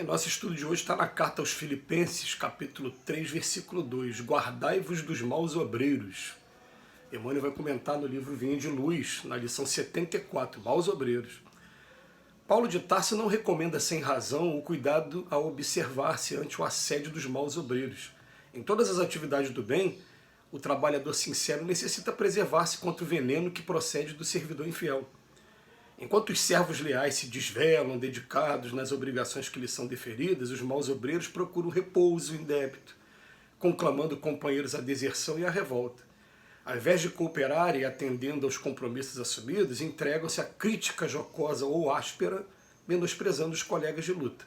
Nosso estudo de hoje está na carta aos Filipenses, capítulo 3, versículo 2. Guardai-vos dos maus obreiros. Emmanuel vai comentar no livro Vinha de Luz, na lição 74, Maus Obreiros. Paulo de Tarso não recomenda sem razão o cuidado a observar-se ante o assédio dos maus obreiros. Em todas as atividades do bem, o trabalhador sincero necessita preservar-se contra o veneno que procede do servidor infiel. Enquanto os servos leais se desvelam, dedicados nas obrigações que lhes são deferidas, os maus obreiros procuram repouso em débito, conclamando companheiros à deserção e à revolta. Ao invés de cooperarem atendendo aos compromissos assumidos, entregam-se à crítica jocosa ou áspera, menosprezando os colegas de luta.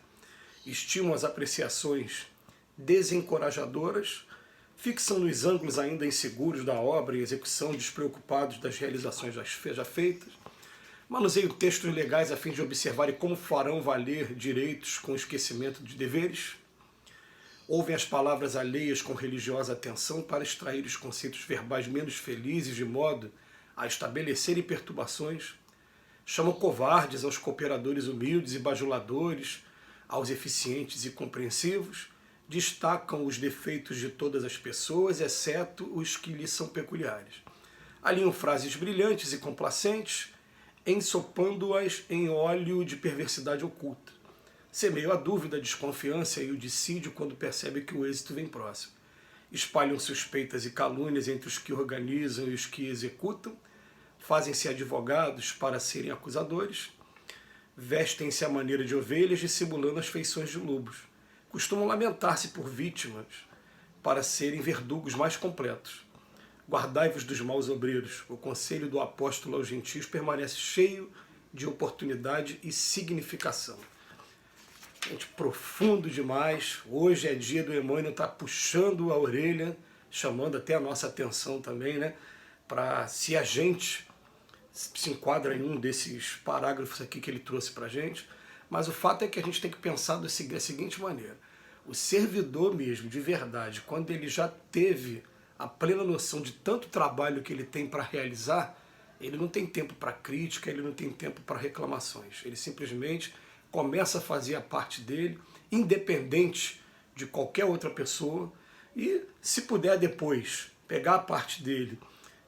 Estimam as apreciações desencorajadoras, fixam nos ângulos ainda inseguros da obra e execução, despreocupados das realizações já feitas, manuseiam textos legais a fim de observarem como farão valer direitos com esquecimento de deveres. Ouvem as palavras alheias com religiosa atenção para extrair os conceitos verbais menos felizes de modo a estabelecerem perturbações. Chamam covardes aos cooperadores humildes e bajuladores, aos eficientes e compreensivos. Destacam os defeitos de todas as pessoas, exceto os que lhes são peculiares. Alinham frases brilhantes e complacentes, ensopando-as em óleo de perversidade oculta. Semeiam a dúvida, a desconfiança e o dissídio quando percebem que o êxito vem próximo. Espalham suspeitas e calúnias entre os que organizam e os que executam. Fazem-se advogados para serem acusadores. Vestem-se à maneira de ovelhas, dissimulando as feições de lobos. Costumam lamentar-se por vítimas para serem verdugos mais completos. Guardai-vos dos maus obreiros. O conselho do apóstolo aos gentios permanece cheio de oportunidade e significação. Gente, profundo demais. Hoje é dia do Emmanuel estar puxando a orelha, chamando até a nossa atenção também, né? Para se a gente se enquadra em um desses parágrafos aqui que ele trouxe para a gente. Mas o fato é que a gente tem que pensar da seguinte maneira. O servidor mesmo, de verdade, quando ele já teve a plena noção de tanto trabalho que ele tem para realizar, ele não tem tempo para crítica, ele não tem tempo para reclamações. Ele simplesmente começa a fazer a parte dele, independente de qualquer outra pessoa, e se puder depois pegar a parte dele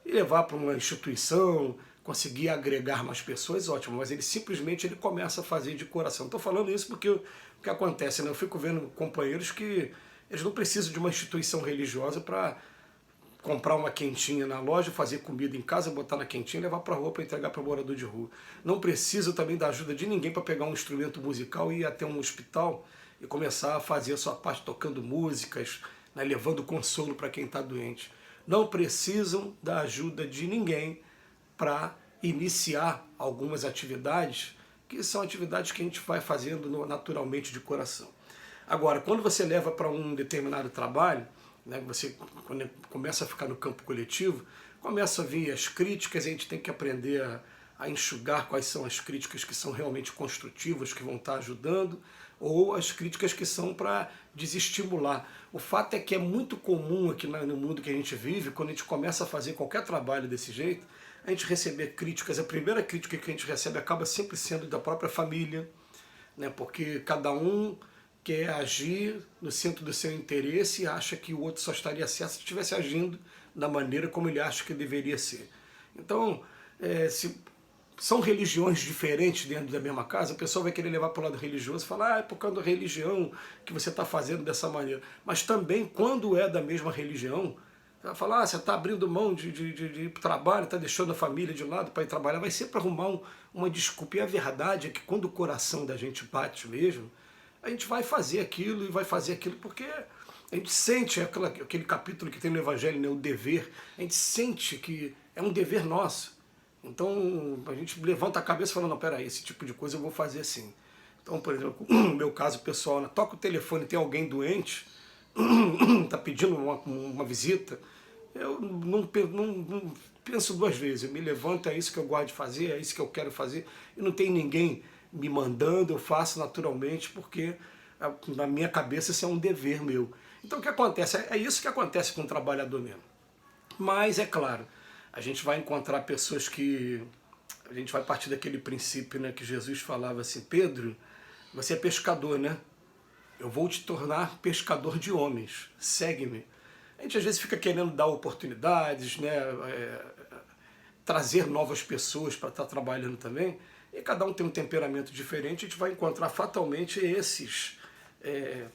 e levar para uma instituição, conseguir agregar mais pessoas, ótimo, mas ele simplesmente começa a fazer de coração. Estou falando isso porque o que acontece, né? Eu fico vendo companheiros que eles não precisam de uma instituição religiosa para comprar uma quentinha na loja, fazer comida em casa, botar na quentinha e levar para a rua para entregar para o morador de rua. Não precisa também da ajuda de ninguém para pegar um instrumento musical e ir até um hospital e começar a fazer a sua parte tocando músicas, né, levando consolo para quem está doente. Não precisam da ajuda de ninguém para iniciar algumas atividades, que são atividades que a gente vai fazendo naturalmente de coração. Agora, quando você leva para um determinado trabalho, né, você quando começa a ficar no campo coletivo, começa a vir as críticas, a gente tem que aprender a enxugar quais são as críticas que são realmente construtivas, que vão estar ajudando, ou as críticas que são para desestimular. O fato é que é muito comum aqui no mundo que a gente vive, quando a gente começa a fazer qualquer trabalho desse jeito, a gente receber críticas. A primeira crítica que a gente recebe acaba sempre sendo da própria família, né, porque cada um quer agir no centro do seu interesse e acha que o outro só estaria certo se estivesse agindo da maneira como ele acha que deveria ser. Então, se são religiões diferentes dentro da mesma casa, a pessoa vai querer levar para o lado religioso e falar, é por causa da religião que você está fazendo dessa maneira. Mas também, quando é da mesma religião, você vai falar, você está abrindo mão de ir para o trabalho, está deixando a família de lado para ir trabalhar, vai ser para arrumar uma desculpa. E a verdade é que quando o coração da gente bate mesmo, a gente vai fazer aquilo e vai fazer aquilo porque a gente sente aquele capítulo que tem no Evangelho, né, o dever, a gente sente que é um dever nosso. Então a gente levanta a cabeça e fala, não, peraí, esse tipo de coisa eu vou fazer assim. Então, por exemplo, no meu caso pessoal, né, toca o telefone e tem alguém doente, está pedindo uma visita, eu não penso duas vezes, eu me levanto, é isso que eu gosto de fazer, é isso que eu quero fazer, e não tem ninguém me mandando, eu faço naturalmente, porque na minha cabeça isso é um dever meu. Então o que acontece? É isso que acontece com o trabalhador mesmo. Mas, é claro, a gente vai encontrar pessoas que... A gente vai partir daquele princípio, né, que Jesus falava assim, Pedro, você é pescador, né? eu vou te tornar pescador de homens, segue-me. A gente às vezes fica querendo dar oportunidades, né, trazer novas pessoas para estar trabalhando também, e cada um tem um temperamento diferente, a gente vai encontrar fatalmente esses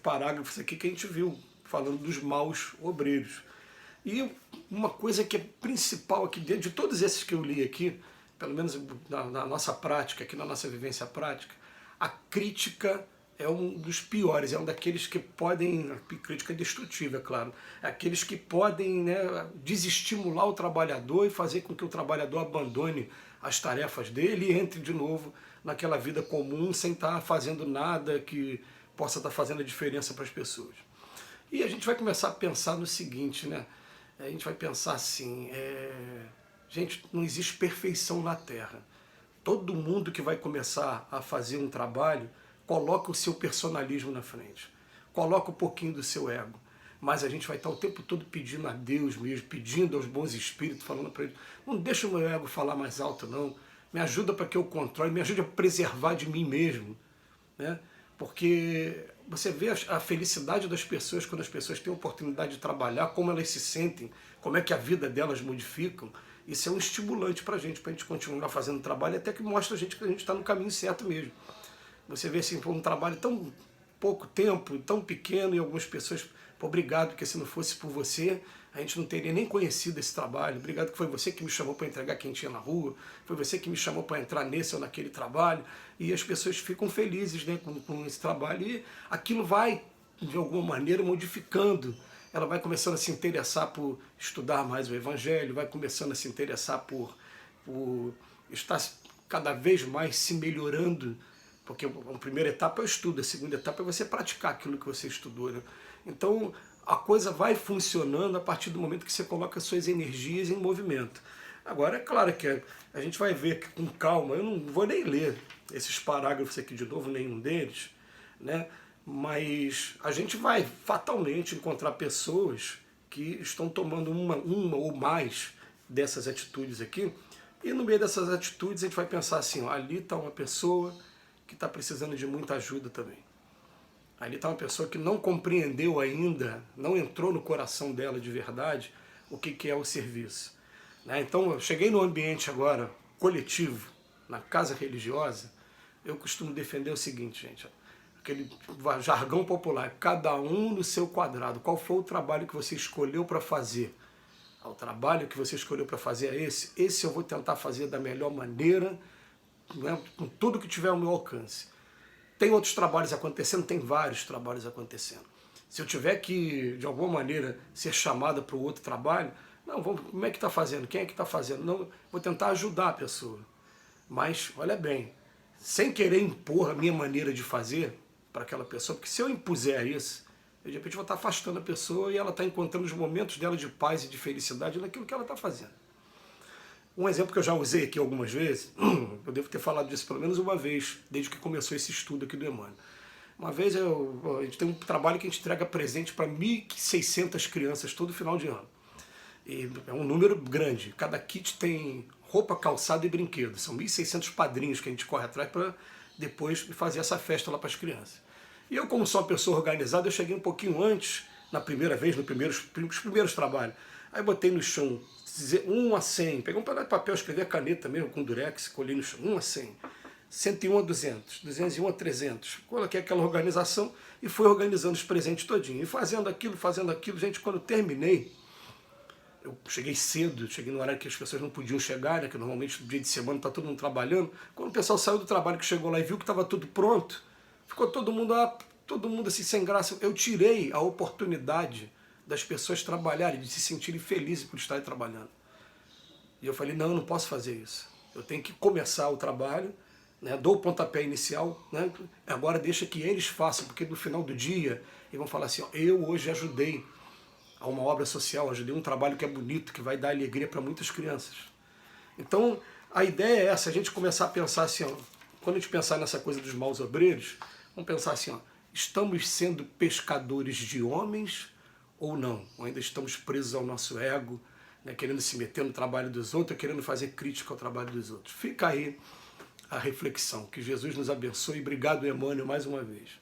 parágrafos aqui que a gente viu, falando dos maus obreiros. E uma coisa que é principal aqui dentro, de todos esses que eu li aqui, pelo menos na nossa prática, aqui na nossa vivência prática, a crítica é um dos piores, é um daqueles que podem, a crítica é destrutiva, é claro, é aqueles que podem, né, desestimular o trabalhador e fazer com que o trabalhador abandone as tarefas dele e entre de novo naquela vida comum sem estar fazendo nada que possa estar fazendo a diferença para as pessoas. E a gente vai começar a pensar no seguinte, né? A gente vai pensar assim, gente, não existe perfeição na Terra. Todo mundo que vai começar a fazer um trabalho coloca o seu personalismo na frente, coloca um pouquinho do seu ego, mas a gente vai estar o tempo todo pedindo a Deus mesmo, pedindo aos bons espíritos, falando para ele, não deixa o meu ego falar mais alto não, me ajuda para que eu controle, me ajude a preservar de mim mesmo, né? Porque você vê a felicidade das pessoas quando as pessoas têm a oportunidade de trabalhar, como elas se sentem, como é que a vida delas modificam. Isso é um estimulante para a gente continuar fazendo trabalho, até que mostra a gente que a gente está no caminho certo mesmo. Você vê assim, um trabalho tão pouco tempo, tão pequeno, e algumas pessoas, obrigado, porque se não fosse por você, a gente não teria nem conhecido esse trabalho. Obrigado que foi você que me chamou para entregar quentinha na rua, foi você que me chamou para entrar nesse ou naquele trabalho, e as pessoas ficam felizes, né, com esse trabalho, e aquilo vai, de alguma maneira, modificando. Ela vai começando a se interessar por estudar mais o Evangelho, vai começando a se interessar por estar cada vez mais se melhorando, porque a primeira etapa é o estudo, a segunda etapa é você praticar aquilo que você estudou, né? Então, a coisa vai funcionando a partir do momento que você coloca suas energias em movimento. Agora, é claro que a gente vai ver que com calma, eu não vou nem ler esses parágrafos aqui de novo, nenhum deles, né? Mas a gente vai fatalmente encontrar pessoas que estão tomando uma ou mais dessas atitudes aqui, e no meio dessas atitudes a gente vai pensar assim, ó, ali está uma pessoa que está precisando de muita ajuda também. Ali está uma pessoa que não compreendeu ainda, não entrou no coração dela de verdade o que é o serviço, né? Então, eu cheguei no ambiente agora coletivo, na casa religiosa, eu costumo defender o seguinte, gente, aquele jargão popular, cada um no seu quadrado. Qual foi o trabalho que você escolheu para fazer? O trabalho que você escolheu para fazer é esse. Esse eu vou tentar fazer da melhor maneira, né, com tudo que tiver ao meu alcance. Tem outros trabalhos acontecendo? Tem vários trabalhos acontecendo. Se eu tiver que, de alguma maneira, ser chamada para o outro trabalho, não, como é que está fazendo? Quem é que está fazendo? Não, vou tentar ajudar a pessoa. Mas, olha bem, sem querer impor a minha maneira de fazer para aquela pessoa, porque se eu impuser isso, eu, de repente vou estar afastando a pessoa e ela está encontrando os momentos dela de paz e de felicidade naquilo que ela está fazendo. Um exemplo que eu já usei aqui algumas vezes, eu devo ter falado disso pelo menos uma vez, desde que começou esse estudo aqui do Emmanuel. Uma vez a gente tem um trabalho que a gente entrega presente para 1.600 crianças todo final de ano. E é um número grande. Cada kit tem roupa, calçado e brinquedo. São 1.600 padrinhos que a gente corre atrás para depois fazer essa festa lá para as crianças. E eu, como sou uma pessoa organizada, eu cheguei um pouquinho antes, na primeira vez, nos primeiros trabalhos. Aí botei no chão, 1 a 100, peguei um pedaço de papel, escrevi a caneta mesmo, com durex, colhei no chão, 1 a 100, 101 a 200, 201 a 300. Coloquei aquela organização e fui organizando os presentes todinho. E fazendo aquilo, gente, quando eu terminei, eu cheguei cedo, cheguei no horário que as pessoas não podiam chegar, né, que normalmente no dia de semana está todo mundo trabalhando. Quando o pessoal saiu do trabalho, que chegou lá e viu que estava tudo pronto, ficou todo mundo assim sem graça. Eu tirei a oportunidade das pessoas trabalharem, de se sentirem felizes por estarem trabalhando. E eu falei, não posso fazer isso. Eu tenho que começar o trabalho, né, dou o pontapé inicial, né, agora deixa que eles façam, porque no final do dia eles vão falar assim, ó, eu hoje ajudei a uma obra social, ajudei um trabalho que é bonito, que vai dar alegria para muitas crianças. Então, a ideia é essa, a gente começar a pensar assim, ó, quando a gente pensar nessa coisa dos maus obreiros, vamos pensar assim, ó, estamos sendo pescadores de homens ou não? Ou ainda estamos presos ao nosso ego, né, querendo se meter no trabalho dos outros, querendo fazer crítica ao trabalho dos outros? Fica aí a reflexão. Que Jesus nos abençoe. Obrigado, Emmanuel, mais uma vez.